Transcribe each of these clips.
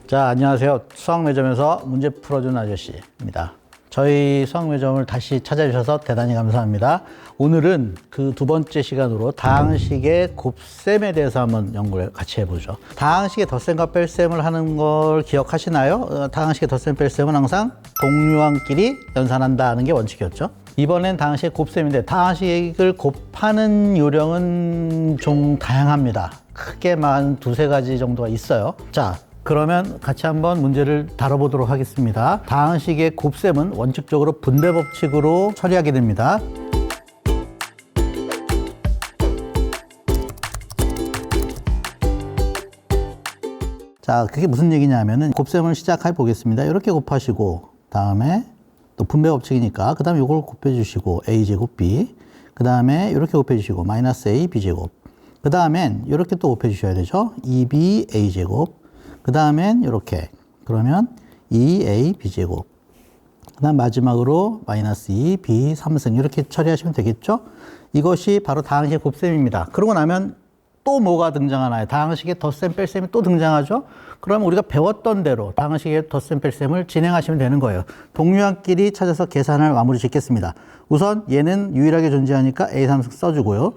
자, 안녕하세요. 수학매점에서 문제 풀어주는 아저씨입니다. 저희 수학매점을 다시 찾아주셔서 대단히 감사합니다. 오늘은 그 두 번째 시간으로 다항식의 곱셈에 대해서 한번 연구를 같이 해보죠. 다항식의 덧셈과 뺄셈을 하는 걸 기억하시나요? 다항식의 덧셈 뺄셈은 항상 동류항끼리 연산한다는 게 원칙이었죠. 이번엔 다항식의 곱셈인데 다항식을 곱하는 요령은 좀 다양합니다. 크게만 두세 가지 정도가 있어요. 자, 그러면 같이 한번 문제를 다뤄보도록 하겠습니다. 다항식의 곱셈은 원칙적으로 분배 법칙으로 처리하게 됩니다. 자, 그게 무슨 얘기냐면은 곱셈을 시작해 보겠습니다. 이렇게 곱하시고 다음에 또 분배 법칙이니까 그 다음에 이걸 곱해주시고 a제곱 b, 그 다음에 이렇게 곱해주시고 마이너스 a b제곱, 그 다음엔 이렇게 또 곱해주셔야 되죠. 2b a제곱, 그 다음엔 이렇게, 그러면 2a b제곱, 그 다음 마지막으로 마이너스 2b 3승 이렇게 처리하시면 되겠죠. 이것이 바로 다항식의 곱셈입니다. 그러고 나면 또 뭐가 등장하나요? 다항식의 덧셈 뺄셈이 또 등장하죠. 그러면 우리가 배웠던 대로 다항식의 덧셈 뺄셈을 진행하시면 되는 거예요. 동류항끼리 찾아서 계산을 마무리 짓겠습니다. 우선 얘는 유일하게 존재하니까 a3승 써주고요.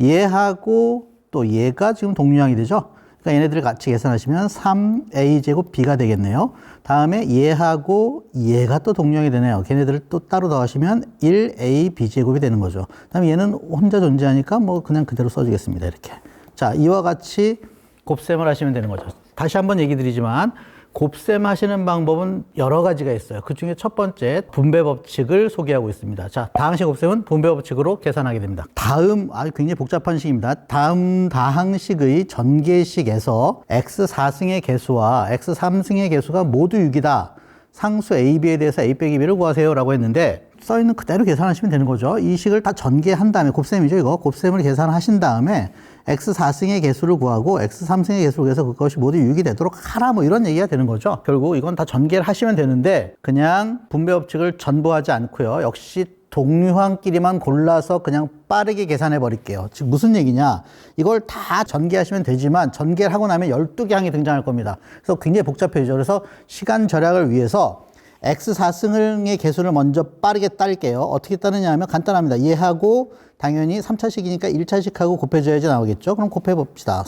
얘하고 또 얘가 지금 동류항이 되죠. 그러니까 얘네들을 같이 계산하시면 3a제곱 b가 되겠네요. 다음에 얘하고 얘가 또 동류항이 되네요. 걔네들을 또 따로 더하시면 1ab제곱이 되는 거죠. 다음에 얘는 혼자 존재하니까 뭐 그냥 그대로 써주겠습니다. 이렇게. 자, 이와 같이 곱셈을 하시면 되는 거죠. 다시 한번 얘기 드리지만 곱셈 하시는 방법은 여러 가지가 있어요. 그 중에 첫 번째 분배 법칙을 소개하고 있습니다. 자, 다항식 곱셈은 분배 법칙으로 계산하게 됩니다. 다음 아주 굉장히 복잡한 식입니다. 다음 다항식의 전개식에서 x4승의 개수와 x3승의 개수가 모두 6이다. 상수 a,b에 대해서 a 빼기 b를 구하세요 라고 했는데 써있는 그대로 계산하시면 되는 거죠. 이 식을 다 전개한 다음에 곱셈이죠. 이거 곱셈을 계산하신 다음에 x4승의 개수를 구하고 x3승의 개수를 구해서 그것이 모두 6이 되도록 하라 뭐 이런 얘기가 되는 거죠. 결국 이건 다 전개를 하시면 되는데 그냥 분배 법칙을 전부 하지 않고요. 역시 동류항끼리만 골라서 그냥 빠르게 계산해 버릴게요. 즉 무슨 얘기냐, 이걸 다 전개하시면 되지만 전개를 하고 나면 12개 항이 등장할 겁니다. 그래서 굉장히 복잡해지죠. 그래서 시간 절약을 위해서 x4승의 개수를 먼저 빠르게 딸게요. 어떻게 따느냐 하면 간단합니다. 얘하고 당연히 3차식이니까 1차식하고 곱해줘야지 나오겠죠. 그럼 곱해봅시다.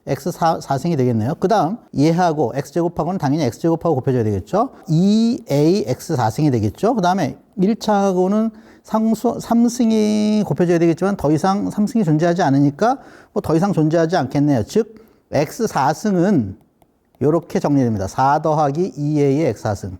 4x4승이 되겠네요. 그 다음 얘하고 x제곱하고는 당연히 x제곱하고 곱해줘야 되겠죠. 2ax4승이 되겠죠. 그 다음에 1차하고는 상수 3승이 곱해줘야 되겠지만 더 이상 3승이 존재하지 않으니까 뭐 더 이상 존재하지 않겠네요. 즉 x4승은 이렇게 정리됩니다. 4 더하기 2a의 x4승.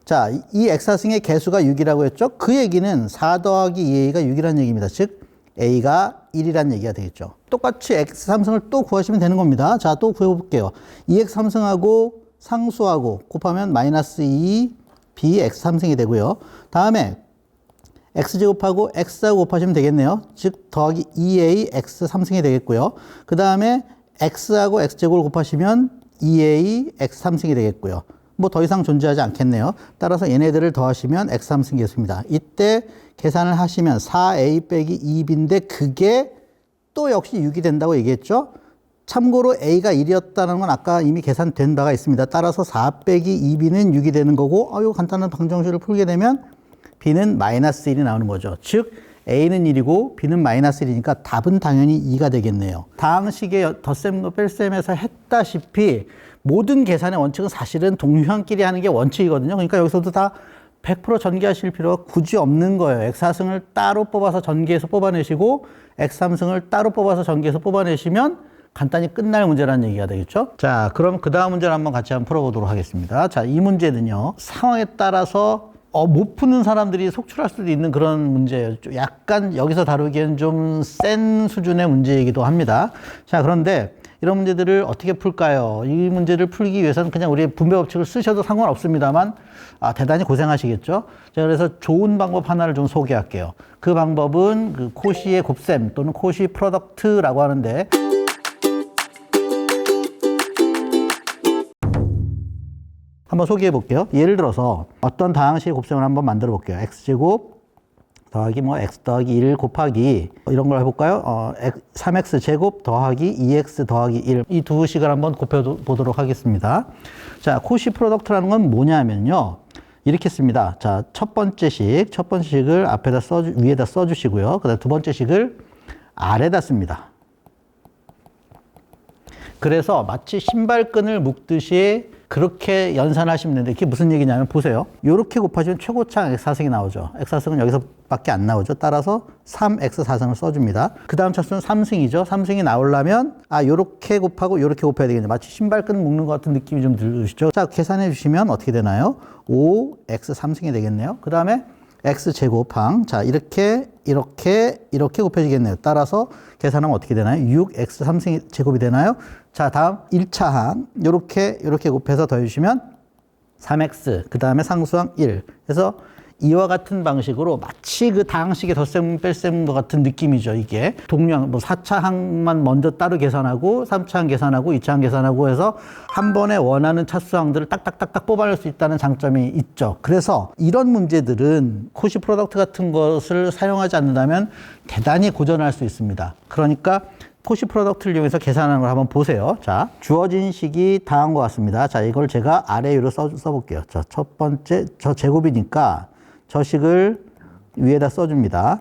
자, 이 x4승의 개수가 6이라고 했죠? 그 얘기는 4 더하기 2a가 6이라는 얘기입니다. 즉 a가 1이라는 얘기가 되겠죠. 똑같이 x3승을 또 구하시면 되는 겁니다. 자, 또 구해볼게요. 2x3승하고 상수하고 곱하면 마이너스 2b x3승이 되고요. 다음에 x제곱하고 x하고 곱하시면 되겠네요. 즉 더하기 2a x3승이 되겠고요. 그 다음에 x하고 x제곱을 곱하시면 2a x3승이 되겠고요. 뭐 더 이상 존재하지 않겠네요. 따라서 얘네들을 더하시면 x3승 개수입니다. 이때 계산을 하시면 4a 빼기 2b인데 그게 또 역시 6이 된다고 얘기했죠. 참고로 a가 1이었다는 건 아까 이미 계산된 바가 있습니다. 따라서 4 빼기 2b는 6이 되는 거고 이거 간단한 방정식을 풀게 되면 b는 마이너스 1이 나오는 거죠. 즉 a는 1이고 b는 마이너스 1이니까 답은 당연히 2가 되겠네요. 다항식의 덧셈과 뺄셈에서 했다시피 모든 계산의 원칙은 사실은 동류항끼리 하는 게 원칙이거든요. 그러니까 여기서도 다 100% 전개하실 필요가 굳이 없는 거예요. x4승을 따로 뽑아서 전개해서 뽑아내시고 x3승을 따로 뽑아서 전개해서 뽑아내시면 간단히 끝날 문제라는 얘기가 되겠죠. 자, 그럼 그 다음 문제를 한번 같이 한번 풀어보도록 하겠습니다. 자, 이 문제는요, 상황에 따라서 못 푸는 사람들이 속출할 수도 있는 그런 문제예요. 약간 여기서 다루기엔 좀 센 수준의 문제이기도 합니다. 자, 그런데 이런 문제들을 어떻게 풀까요? 이 문제를 풀기 위해서는 그냥 우리 분배 법칙을 쓰셔도 상관없습니다만 대단히 고생하시겠죠. 자, 그래서 좋은 방법 하나를 좀 소개할게요. 그 방법은 그 코시의 곱셈 또는 코시 프로덕트라고 하는데 한번 소개해 볼게요. 예를 들어서 어떤 다항식의 곱셈을 한번 만들어 볼게요. x제곱 더하기 뭐 x 더하기 1 곱하기 이런 걸 해볼까요? 3x 제곱 더하기 2x 더하기 1 이 두 식을 한번 곱해보도록 하겠습니다. 자, 코시 프로덕트라는 건 뭐냐면요. 이렇게 씁니다. 자, 첫 번째 식을 앞에다 위에다 써주시고요. 그 다음 두 번째 식을 아래다 씁니다. 그래서 마치 신발끈을 묶듯이 그렇게 연산하시면 되는데 이게 무슨 얘기냐면 보세요. 이렇게 곱하시면 최고차항 x4승이 나오죠. x4승은 여기서밖에 안 나오죠. 따라서 3x4승을 써줍니다. 그 다음 차수는 3승이죠. 3승이 나오려면 이렇게 곱하고 이렇게 곱해야 되겠네요. 마치 신발끈 묶는 것 같은 느낌이 좀 들으시죠. 자, 계산해 주시면 어떻게 되나요? 5x3승이 되겠네요. 그 다음에 x제곱항. 자, 이렇게 곱해지겠네요. 따라서 계산하면 어떻게 되나요? 6x 3승 제곱이 되나요? 자, 다음 1차항. 요렇게 곱해서 더해주시면 3x. 그 다음에 상수항 1. 그래서 이와 같은 방식으로 마치 그 다항식의 덧셈 뺄셈과 같은 느낌이죠. 이게 동량 뭐 4차항만 먼저 따로 계산하고 3차항 계산하고 2차항 계산하고 해서 한 번에 원하는 차수항들을 딱딱딱딱 뽑아낼 수 있다는 장점이 있죠. 그래서 이런 문제들은 코시 프로덕트 같은 것을 사용하지 않는다면 대단히 고전할 수 있습니다. 그러니까 코시 프로덕트를 이용해서 계산하는 걸 한번 보세요. 자, 주어진 식이 다음과 같습니다. 자, 이걸 제가 아래 위로 써볼게요. 자, 첫 번째, 저 제곱이니까 저 식을 위에다 써줍니다.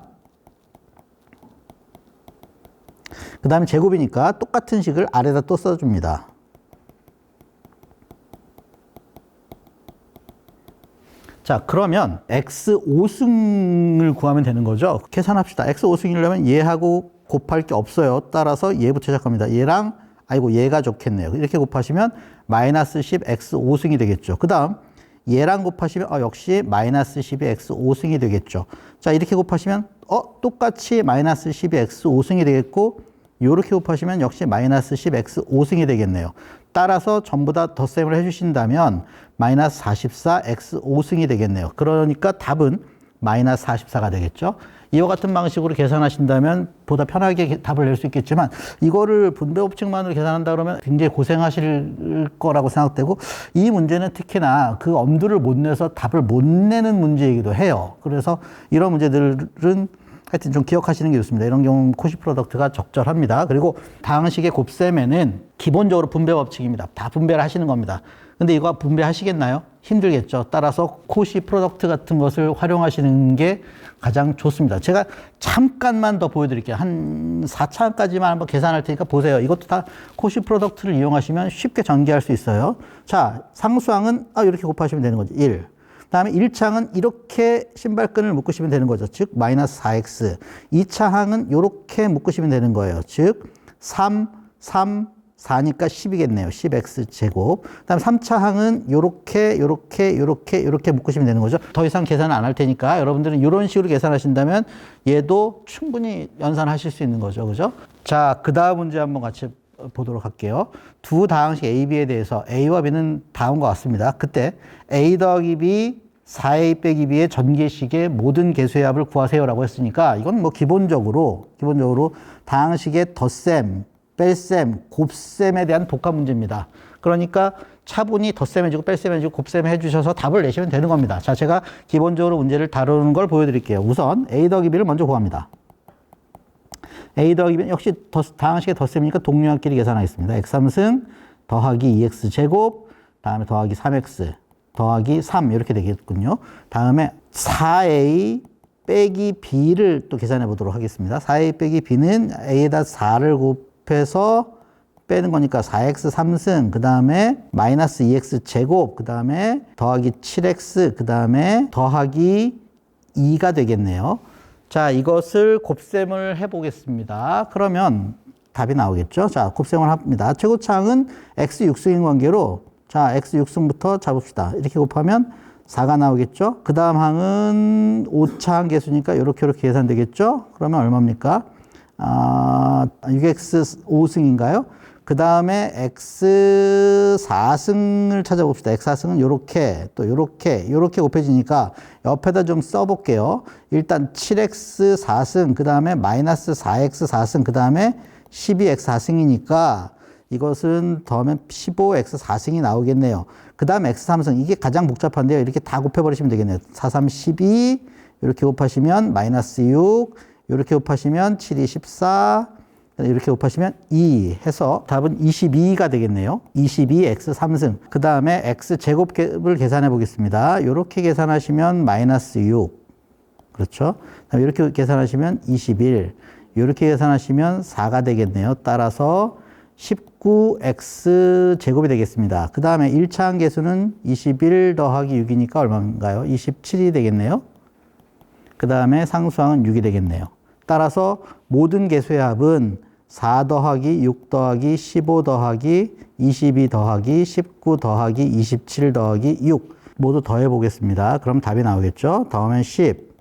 그 다음에 제곱이니까 똑같은 식을 아래다 또 써줍니다. 자, 그러면 x 5승을 구하면 되는 거죠. 계산합시다. x 5승이려면 얘하고 곱할 게 없어요. 따라서 얘부터 시작합니다. 얘랑 얘가 좋겠네요. 이렇게 곱하시면 마이너스 10 x 5승이 되겠죠. 그 다음 얘랑 곱하시면 역시 마이너스 10이 x 5승이 되겠죠. 자, 이렇게 곱하시면 똑같이 마이너스 10이 x 5승이 되겠고 이렇게 곱하시면 역시 마이너스 10 x 5승이 되겠네요. 따라서 전부 다 덧셈을 해주신다면 마이너스 44 x 5승이 되겠네요. 그러니까 답은 마이너스 44가 되겠죠. 이와 같은 방식으로 계산하신다면 보다 편하게 답을 낼 수 있겠지만 이거를 분배 법칙만으로 계산한다 그러면 굉장히 고생하실 거라고 생각되고 이 문제는 특히나 그 엄두를 못 내서 답을 못 내는 문제이기도 해요. 그래서 이런 문제들은 하여튼 좀 기억하시는 게 좋습니다. 이런 경우는 코시 프로덕트가 적절합니다. 그리고 다항식의 곱셈에는 기본적으로 분배 법칙입니다. 다 분배를 하시는 겁니다. 근데 이거 분배하시겠나요? 힘들겠죠. 따라서 코시 프로덕트 같은 것을 활용하시는 게 가장 좋습니다. 제가 잠깐만 더 보여드릴게요. 한 4차까지만 한번 계산할 테니까 보세요. 이것도 다 코시 프로덕트를 이용하시면 쉽게 전개할 수 있어요. 자, 상수항은 이렇게 곱하시면 되는 거죠. 1. 다음에 1차항은 이렇게 신발끈을 묶으시면 되는 거죠. 즉 마이너스 4x. 2차항은 이렇게 묶으시면 되는 거예요. 즉 3, 4니까 10이겠네요. 10x 제곱. 그다음 3차항은 요렇게 묶으시면 되는 거죠. 더 이상 계산은 안 할 테니까 여러분들은 이런 식으로 계산하신다면 얘도 충분히 연산하실 수 있는 거죠. 그죠? 자, 그 다음 문제 한번 같이 보도록 할게요. 두 다항식 A, B에 대해서 A와 B는 다음과 같습니다. 그때 A 더하기 B 4A 빼기 B의 전개식의 모든 개수의 합을 구하세요라고 했으니까 이건 뭐 기본적으로 다항식의 덧셈, 뺄셈, 곱셈에 대한 독학 문제입니다. 그러니까 차분히 덧셈해주고 뺄셈해주고 곱셈해주셔서 답을 내시면 되는 겁니다. 자, 제가 기본적으로 문제를 다루는 걸 보여드릴게요. 우선 A 더하기 B를 먼저 구합니다. A 더하기 B는 역시 다항식의 덧셈이니까 동류항끼리 계산하겠습니다. x3승 더하기 2x 제곱, 다음에 더하기 3x 더하기 3 이렇게 되겠군요. 다음에 4A 빼기 B를 또 계산해 보도록 하겠습니다. 4A 빼기 B는 A에다 4를 곱해서 빼는 거니까 4x 3승, 그 다음에 마이너스 2x 제곱, 그 다음에 더하기 7x, 그 다음에 더하기 2가 되겠네요. 자, 이것을 곱셈을 해보겠습니다. 그러면 답이 나오겠죠. 자, 곱셈을 합니다. 최고차항은 x 6승인 관계로 자, x 6승부터 잡읍시다. 이렇게 곱하면 4가 나오겠죠. 그 다음 항은 5차항 개수니까 이렇게 계산되겠죠. 그러면 얼마입니까? 6x 5승인가요? 그 다음에 x 4승을 찾아봅시다. x 4승은 요렇게, 또 요렇게 곱해지니까 옆에다 좀 써볼게요. 일단 7x 4승, 그 다음에 마이너스 4x 4승, 그 다음에 12x 4승이니까 이것은 더하면 15x 4승이 나오겠네요. 그 다음 x 3승, 이게 가장 복잡한데요. 이렇게 다 곱해버리시면 되겠네요. 4, 3, 12, 이렇게 곱하시면 마이너스 6, 이렇게 곱하시면 7이 14, 이렇게 곱하시면 2 해서 답은 22가 되겠네요. 22x 3승. 그 다음에 x 제곱을 계산해 보겠습니다. 이렇게 계산하시면 마이너스 6. 그렇죠? 이렇게 계산하시면 21. 이렇게 계산하시면 4가 되겠네요. 따라서 19x 제곱이 되겠습니다. 그 다음에 1차 함계수는 21 더하기 6이니까 얼마인가요? 27이 되겠네요. 그 다음에 상수항은 6이 되겠네요. 따라서 모든 계수의 합은 4 더하기 6 더하기 15 더하기 22 더하기 19 더하기 27 더하기 6 모두 더해 보겠습니다. 그럼 답이 나오겠죠? 더하면 10,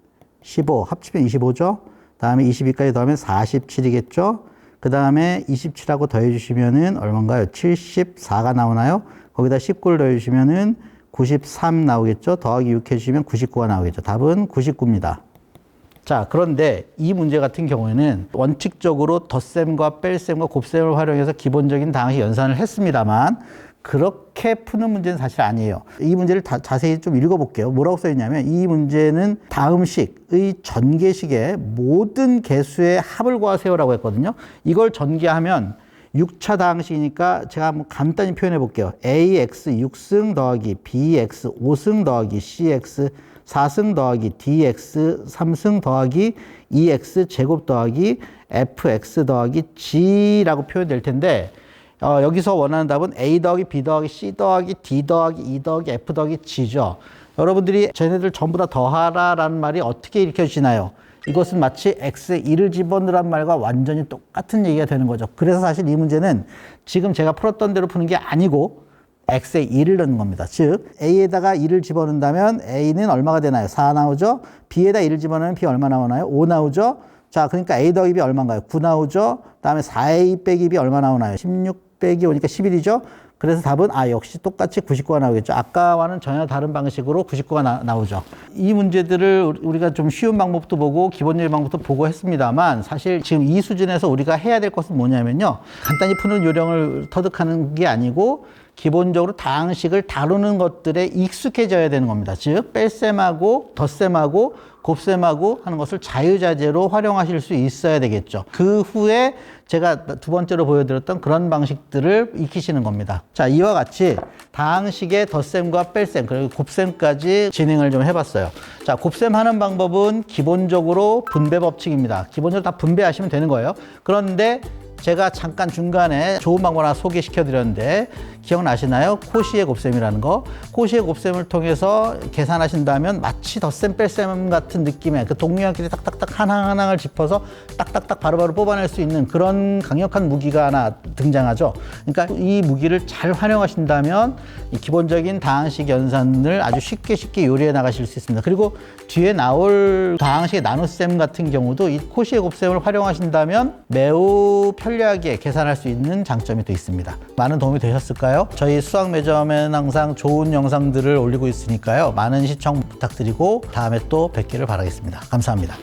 15 합치면 25죠? 다음에 22까지 더하면 47이겠죠? 그 다음에 27하고 더해 주시면은 얼마인가요? 74가 나오나요? 거기다 19를 더해 주시면은 93 나오겠죠? 더하기 6 해주시면 99가 나오겠죠? 답은 99입니다. 자, 그런데 이 문제 같은 경우에는 원칙적으로 덧셈과 뺄셈과 곱셈을 활용해서 기본적인 다항식 연산을 했습니다만 그렇게 푸는 문제는 사실 아니에요. 이 문제를 자세히 좀 읽어볼게요. 뭐라고 써있냐면 이 문제는 다음식의 전개식의 모든 개수의 합을 구하세요라고 했거든요. 이걸 전개하면 6차 다항식이니까 제가 한번 간단히 표현해 볼게요. ax 6승 더하기 bx 5승 더하기 cx 4승 더하기 dx 3승 더하기 2x 제곱 더하기 fx 더하기 g라고 표현될 텐데 여기서 원하는 답은 a 더하기 b 더하기 c 더하기 d 더하기 e 더하기 f 더하기 g죠. 여러분들이 쟤네들 전부 다 더하라라는 말이 어떻게 읽혀지나요? 이것은 마치 x에 1을 집어넣으란 말과 완전히 똑같은 얘기가 되는 거죠. 그래서 사실 이 문제는 지금 제가 풀었던 대로 푸는 게 아니고 x에 2를 넣는 겁니다. 즉 a에다가 2를 집어넣는다면 a는 얼마가 되나요? 4 나오죠? b에다 2를 집어넣으면 b 얼마 나오나요? 5 나오죠? 자, 그러니까 a 더하기 b 얼마인가요? 9 나오죠? 다음에 4a 빼기 b 얼마 나오나요? 16 빼기 5니까 11이죠? 그래서 답은 역시 똑같이 99가 나오겠죠. 아까와는 전혀 다른 방식으로 99가 나오죠. 이 문제들을 우리가 좀 쉬운 방법도 보고 기본적인 방법도 보고 했습니다만 사실 지금 이 수준에서 우리가 해야 될 것은 뭐냐면요. 간단히 푸는 요령을 터득하는 게 아니고 기본적으로 다항식을 다루는 것들에 익숙해져야 되는 겁니다. 즉 뺄셈하고 덧셈하고 곱셈하고 하는 것을 자유자재로 활용하실 수 있어야 되겠죠. 그 후에 제가 두 번째로 보여드렸던 그런 방식들을 익히시는 겁니다. 자, 이와 같이 다항식의 덧셈과 뺄셈 그리고 곱셈까지 진행을 좀 해봤어요. 자, 곱셈하는 방법은 기본적으로 분배 법칙입니다. 기본적으로 다 분배하시면 되는 거예요. 그런데 제가 잠깐 중간에 좋은 방법 하나 소개시켜 드렸는데 기억나시나요? 코시의 곱셈이라는 거. 코시의 곱셈을 통해서 계산하신다면 마치 덧셈 뺄셈 같은 느낌의 그 동류한끼리 딱딱딱 하나하나를 짚어서 딱딱딱 바로바로 뽑아낼 수 있는 그런 강력한 무기가 하나 등장하죠. 그러니까 이 무기를 잘 활용하신다면 이 기본적인 다항식 연산을 아주 쉽게 요리해 나가실 수 있습니다. 그리고 뒤에 나올 다항식의 나눗셈 같은 경우도 이 코시의 곱셈을 활용하신다면 매우 편리하게 계산할 수 있는 장점이 또 있습니다. 많은 도움이 되셨을까요? 저희 수학 매점에는 항상 좋은 영상들을 올리고 있으니까요. 많은 시청 부탁드리고 다음에 또 뵙기를 바라겠습니다. 감사합니다.